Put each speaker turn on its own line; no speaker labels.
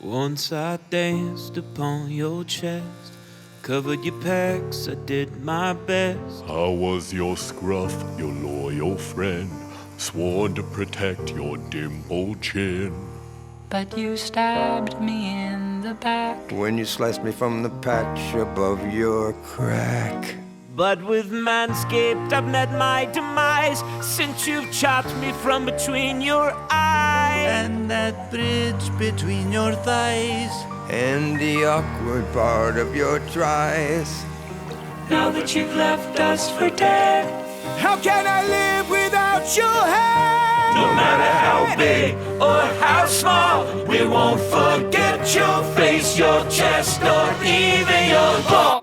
Once I danced upon your chest, covered your pecs, I did my best.
I was your scruff, your loyal friend, sworn to protect your dimpled chin.
But you stabbed me in the back
when you sliced me from the patch above your crack.
But with Manscaped I've met my demise, since you've chopped me from between your eyes
and that bridge between your thighs,
and the awkward part of your tries.
Now that you've left us for dead,
how can I live without your head?
No matter how big or how small, we won't forget your face, your chest, or even your ball.